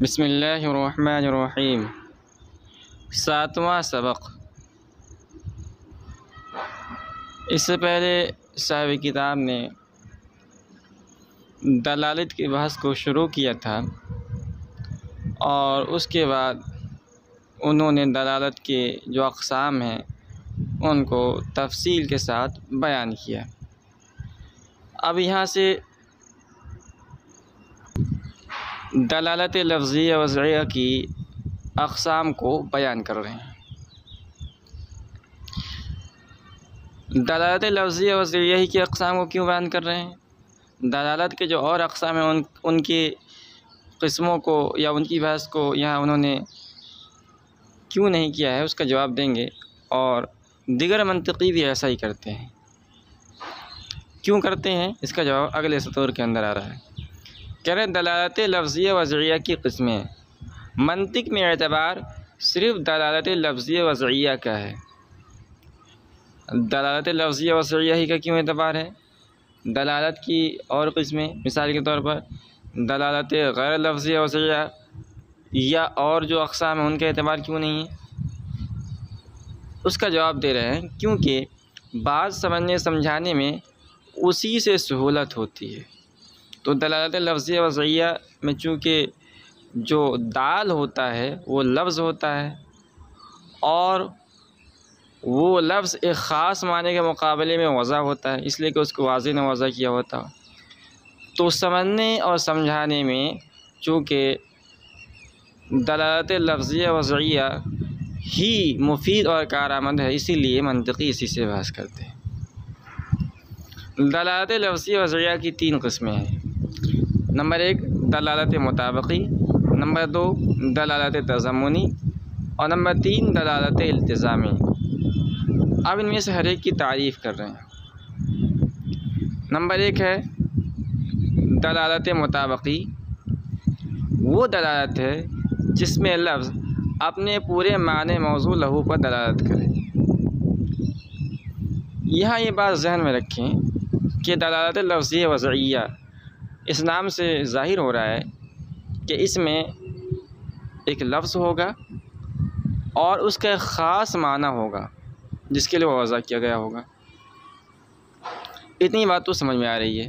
बिस्मिल्लाहिर्रहमानिर्रहीम। 7वां सबक। इससे पहले साहिब किताब ने दलालत की बहस को शुरू किया था और उसके बाद उन्होंने दलालत के जो अक़साम हैं उनको तफसील के साथ बयान किया। अब यहाँ से दलालत लफ्ज़िया वज़इया की अक़साम को बयान कर रहे हैं। दलालत लफ्ज़िया वज़इया की अक़साम को क्यों बयान कर रहे हैं? दलालत के जो और अक़साम हैं उनकी क़िस्मों को या उनकी बहस को यहाँ उन्होंने क्यों नहीं किया है उसका जवाब देंगे। और दीगर मंतिक़ी भी ऐसा ही करते हैं। क्यों करते हैं इसका जवाब अगले सतूर के अंदर आ रहा है। कह रहे दलालत लफ्ज़िया वज़इया की क़िस्में। मंतिक़ में एतबार सिर्फ़ दलालत लफ्ज़िया वज़इया का है। दलालत लफ्ज़िया वज़इया ही का क्यों एतबार है? दलालत की और क़िस्में, मिसाल के तौर पर दलालत गैर लफ्ज़िया वज़इया या और जो अक़साम हैं उनका एतबार क्यों नहीं है? उसका जवाब दे रहे हैं क्योंकि बात समझने समझाने में उसी से सहूलत होती है। तो दलालत लफ्ज़िया वज़इया में चूँकि जो दाल होता है वो लफ्ज़ होता है और वो लफ्ज़ एक ख़ास माने के मुकाबले में वज़ा होता है, इसलिए कि उसको वाज़िह ने वज़ा किया होता। तो समझने और समझाने में चूँकि दलालत लफ्ज़िया वज़इया ही मुफीद और कारआमद है, इसीलिए मंतिक़ी इसी से बहस करते हैं। दलालत लफ्ज़िया वज़इया की 3 क़िस्में हैं। नंबर 1 दलालत मुताबिकी, नंबर 2 दलालत तज़म्मुनी और नंबर 3 दलालत इल्तिज़ामी। अब इनमें से हर एक की तारीफ़ कर रहे हैं। नंबर 1 है दलालत मुताबिकी। वो दलालत है जिसमें लफ्ज़ अपने पूरे माने मौज़ू लहू पर दलालत करे। यहाँ ये बात ज़हन में रखें कि दलालत लफ्ज़िया वज़इया इस नाम से ज़ाहिर हो रहा है कि इसमें एक लफ्ज़ होगा और उसका एक ख़ास माना होगा जिसके लिए वो वज़ा किया गया होगा। इतनी बात तो समझ में आ रही है।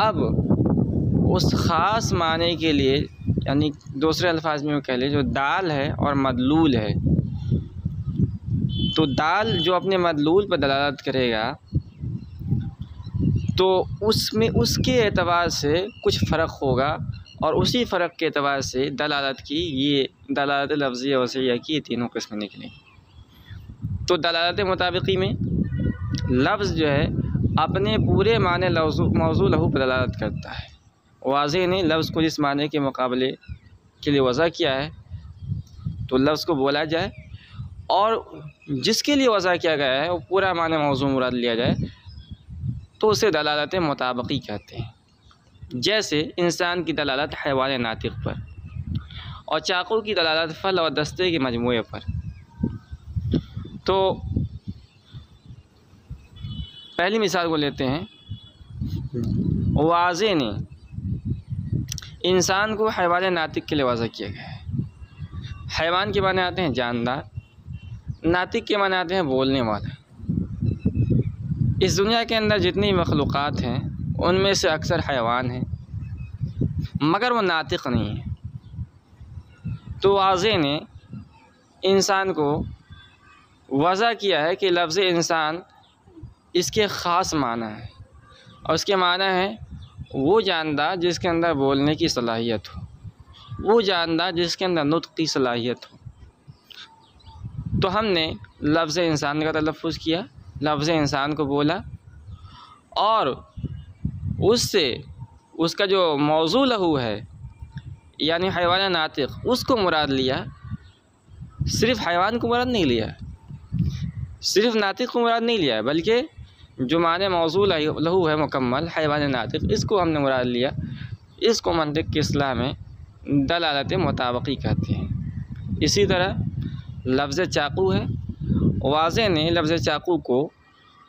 अब उस ख़ास माने के लिए यानी दूसरे अल्फाज में कह लें जो दाल है और मदलूल है, तो दाल जो अपने मदलूल पर दलालत करेगा तो उसमें उसके एतबार से कुछ फ़र्क होगा और उसी फ़र्क के एतबार से दलालत की ये दलालत लफ्ज़िया वज़इया की ये तीनों क़िस्में निकलेंगी। तो दलालत मुताबिकी में लफ्ज़ जो है अपने पूरे माने मौज़ू लहू पर दलालत करता है। वाज़िह ने लफ्ज़ को जिस माने के मुकाबले के लिए वज़ा किया है तो लफ्ज़ को बोला जाए और जिसके लिए वज़ा किया गया है वो पूरा माने मौज़ू मुराद लिया जाए तो उसे दलालत मुताबिकी कहते हैं। जैसे इंसान की दलालत हैवान नातिक़ पर और चाकू की दलालत फल और दस्ते के मजमूए पर। तो पहली मिसाल को लेते हैं। वाज़िह ने इंसान को हैवान नातिक़ के लिए वज़ा किया गया है। हैवान के माने आते हैं जानदार, नातिक़ के माने आते हैं बोलने वाला। इस दुनिया के अंदर जितनी मखलूक़ात हैं उनमें से अक्सर हैवान हैं मगर वो नातिक़ नहीं है। तो वाज़िह ने इंसान को वज़ा किया है कि लफ्ज़ इंसान इसके ख़ास माना है और उसके माना है वो जानदार जिसके अंदर बोलने की सलाहियत हो, वो जानदार जिसके अंदर नुत्क़ की सलाहियत हो। तो हमने लफ्ज़ इंसान का तलफ़्फ़ुज़ किया, लफ्ज़ इंसान को बोला और उससे उसका जो मौज़ू लहू है यानी हैवान नातिक़ उसको मुराद लिया। सिर्फ़ हैवान को मुराद नहीं लिया, सिर्फ़ नातिक़ को मुराद नहीं लिया, बल्कि जो माने मौज़ू लहू है मुकम्मल हैवान नातिक़ इसको हमने मुराद लिया। इसको मंतिक की इस्लाह में दलालत मुताबकी कहते हैं। इसी तरह लफ्ज़ चाकू है, वाज़े ने लफ्ज़ चाकू को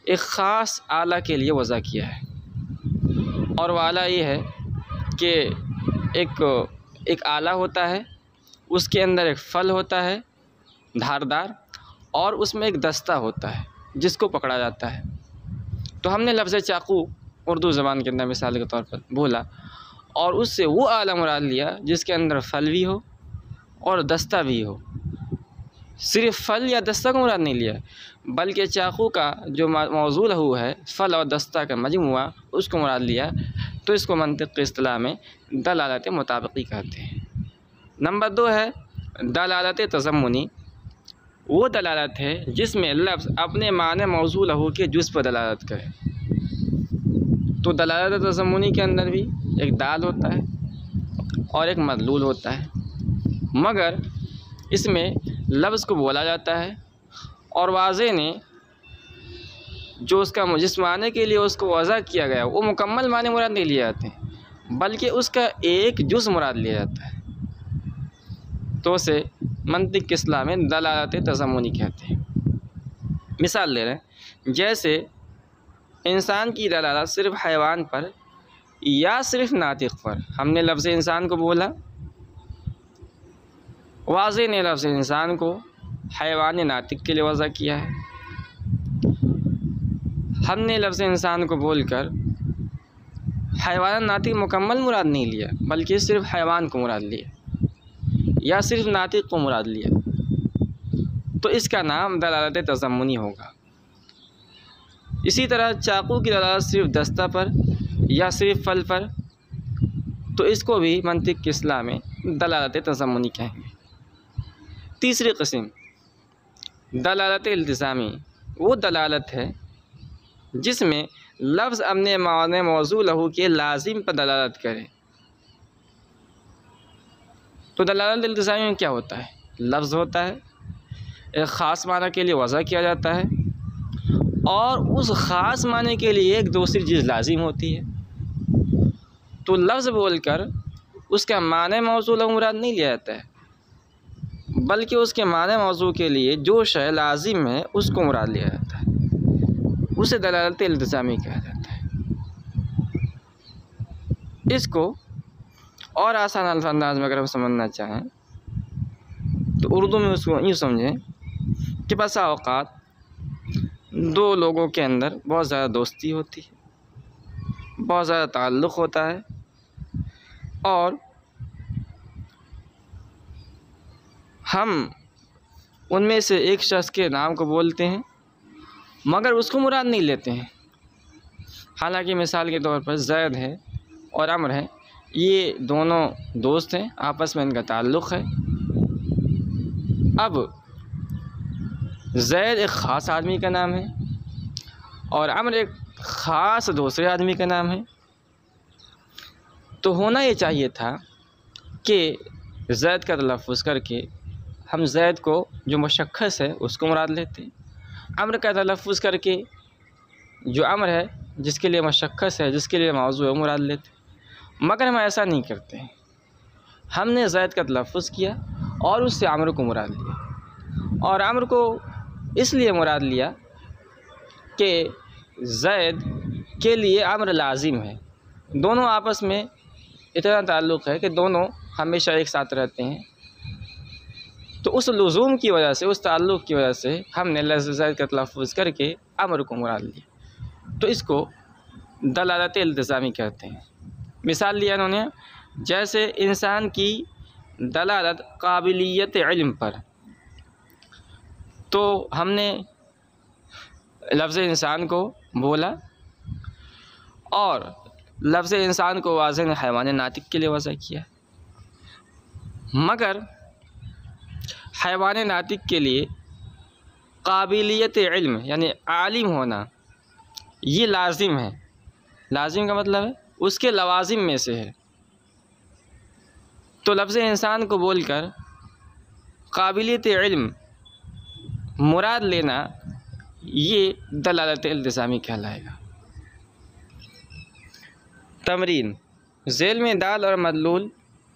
एक ख़ास आला के लिए वज़ा किया है, और वाला ये है कि एक आला होता है, उसके अंदर एक फल होता है धारदार, और उसमें एक दस्ता होता है जिसको पकड़ा जाता है। तो हमने लफ्ज़ चाकू उर्दू ज़बान के अंदर मिसाल के तौर पर बोला, और उससे वो आला मुराद लिया जिसके अंदर फल भी हो और दस्ता भी हो। सिर्फ़ फल या दस्ता को मुराद नहीं लिया, बल्कि चाकू का जो मौजू लहू है, फल और दस्ता का मजमुआ, उसको मुराद लिया। तो इसको मंतिक की इस्तिलाह में दलालत मुताबिकी कहते हैं। नंबर 2 है दलालत तज़म्मुनी। वो दलालत है जिसमें लफ्ज़ अपने माने मौजू लहू के जुज़ पर दलालत करे। तो दलालत तज़म्मुनी के अंदर भी एक दाल होता है और एक मदलूल होता है, मगर इसमें लफ्ज़ को बोला जाता है और वाज़े ने जो उसका जिस माने के लिए उसको वज़ा किया गया वो मुकम्मल माने मुराद नहीं लिए जाते हैं, बल्कि उसका एक जुज़ मुराद लिया जाता है। तो उसे मंतिक की इस्तिलाह में दलालत तज़म्मुनी कहते हैं। मिसाल ले रहे हैं, जैसे इंसान की दलालत सिर्फ़ हैवान पर या सिर्फ़ नातिक़ पर। हमने लफ्ज़ इंसान को बोला, वाज़े ने लफ्ज़ इंसान को हैवान नातिक़ के लिए वज़ा किया है। हमने लफ्ज़ इंसान को बोलकर हैवान नातिक़ मुकम्मल मुराद नहीं लिया, बल्कि सिर्फ़ हैवान को मुराद लिया या सिर्फ़ नातिक़ को मुराद लिया। तो इसका नाम दलालत तज़म्मुनी होगा। इसी तरह चाकू की दलालत सिर्फ़ दस्ता पर या सिर्फ़ फल पर, तो इसको भी मंतिक की इस्तिलाह में दलालत तज़म्मुनी कहेंगे। तीसरी किस्म दलालत इल्तिज़ामी। वो दलालत है जिसमें लफ्ज़ अपने माने मौजू लहू के लाजिम पर दलालत करे। तो दलालत इल्तिज़ामी में क्या होता है? लफ्ज़ होता है, एक ख़ास माना के लिए वज़ा किया जाता है, और उस ख़ास माने के लिए एक दूसरी चीज़ लाजिम होती है। तो लफ्ज़ बोलकर उसका माने मौजू लहू मुराद नहीं लिया जाता है, बल्कि उसके माने मौजू के लिए जो शय लाजिम है उसको मुराद लिया जाता है। उसे दलालत इल्तिज़ामी कहा जाता है। इसको और आसान अल्फाज में अगर हम समझना चाहें तो उर्दू में उसको यूँ समझें कि बसा औक़ात दो लोगों के अंदर बहुत ज़्यादा दोस्ती होती है, बहुत ज़्यादा ताल्लुक़ होता है, और हम उनमें से एक शख्स के नाम को बोलते हैं मगर उसको मुराद नहीं लेते हैं। हालांकि मिसाल के तौर पर ज़ैद है और अमर है, ये दोनों दोस्त हैं, आपस में इनका ताल्लुक़ है। अब ज़ैद एक ख़ास आदमी का नाम है और अमर एक ख़ास दूसरे आदमी का नाम है। तो होना ये चाहिए था कि ज़ैद का तलफ़्फ़ुज़ करके हम ज़ैद को जो मुशख़्ख़स है उसको मुराद लेते, अमर का तलफ़्फ़ुज़ करके जो अमर है जिसके लिए मुशख़्ख़स है, जिसके लिए मौज़ू है, मुराद लेते। मगर हम ऐसा नहीं करते हैं। हमने ज़ैद का तलफ़्फ़ुज़ किया और उससे अमर को मुराद लिया, और अमर को इसलिए मुराद लिया कि ज़ैद के लिए अमर लाजिम है। दोनों आपस में इतना ताल्लुक़ है कि दोनों हमेशा एक साथ रहते हैं। तो उस लुज़ूम की वजह से, उस ताल्लुक़ की वजह से हमने लफ्ज़ ज़ैद का तलफ़्फ़ुज़ करके अमर को मुराद लिया। तो इसको दलालत इल्तिज़ामी कहते हैं। मिसाल लिया उन्होंने, जैसे इंसान की दलालत काबिलियत इल्म पर, तो हमने लफ्ज़ इंसान को बोला और लफ्ज़ इंसान को वाज़े ने हैवान नातिक़ के लिए वज़ा किया, मगर हैवान नातिक़ के लिए काबिलियत इल्म यानी आलिम होना ये लाजिम है। लाजिम का मतलब है उसके लवाजिम में से है। तो लफ्ज़ इंसान को बोलकर काबिलियत इल्म मुराद लेना ये दलालत इल्तिज़ामी कहलाएगा। तमरीन, झेल में दाल और मदलूल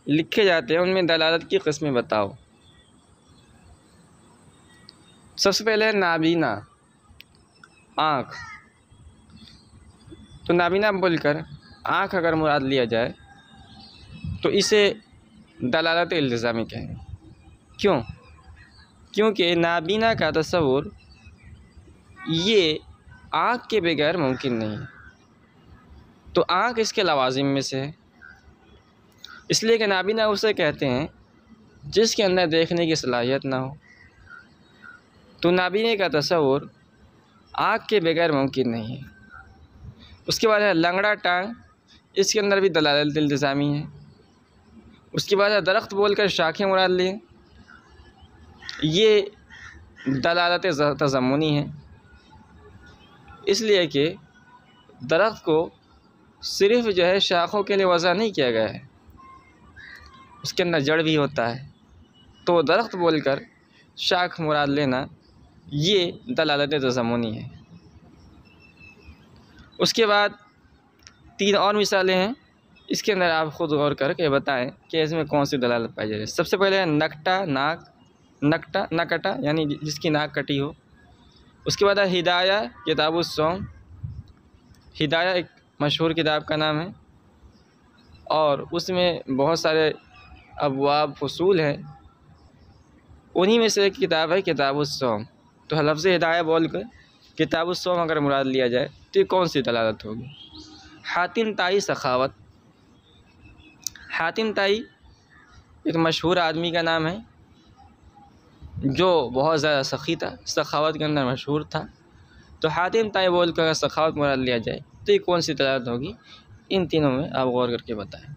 लिखे जाते हैं, उनमें दलालत की किस्में बताओ। सबसे पहले है नाबीना, आँख। तो नाबीना बोलकर आँख अगर मुराद लिया जाए तो इसे दलालत इल्ज़ामी कहेंगे। क्यों? क्योंकि नाबीना का तस्वुर ये आँख के बगैर मुमकिन नहीं है। तो आँख इसके लवाजिम में से है, इसलिए कि नाबीना उसे कहते हैं जिसके अंदर देखने की सलाहियत ना हो। तो नाबीने का तस्वुर आँख के बगैर मुमकिन नहीं है। उसके बाद है लंगड़ा टांग, इसके अंदर भी दलालत इल्ज़ामी है। उसके बाद है दरख्त बोलकर शाखें मुराद लें, ये दलालत तज़म्मुनी है, इसलिए कि दरख्त को सिर्फ़ जो है शाखों के लिए वज़ा नहीं किया गया है, उसके अंदर जड़ भी होता है। तो दरख्त बोलकर शाख मुराद लेना ये दलालत तज़म्मुनी है। उसके बाद 3 और मिसालें हैं, इसके अंदर आप ख़ुद गौर करके बताएं कि इसमें कौन सी दलालत पाई जा रही है। सबसे पहले है नकटा, नाक, नकटा नकटा यानी जिसकी नाक कटी हो। उसके बाद है हिदाया, किताबुस्सौम। हिदाया एक मशहूर किताब का नाम है और उसमें बहुत सारे अबवाब फसूल हैं, उन्हीं में से एक किताब है किताबुस्सौम। तो लफ्ज़ हिदाया बोल कर किताबुस्सौम अगर मुराद लिया जाए तो ये कौन सी दलालत होगी? हातिम ताई सखावत। हातिम ताई एक मशहूर आदमी का नाम है जो बहुत ज़्यादा सखी था, सखावत के अंदर मशहूर था। तो हातिम ताई बोल कर अगर सखावत मुराद लिया जाए तो ये कौन सी दलालत होगी? इन तीनों में आप गौर करके बताएं।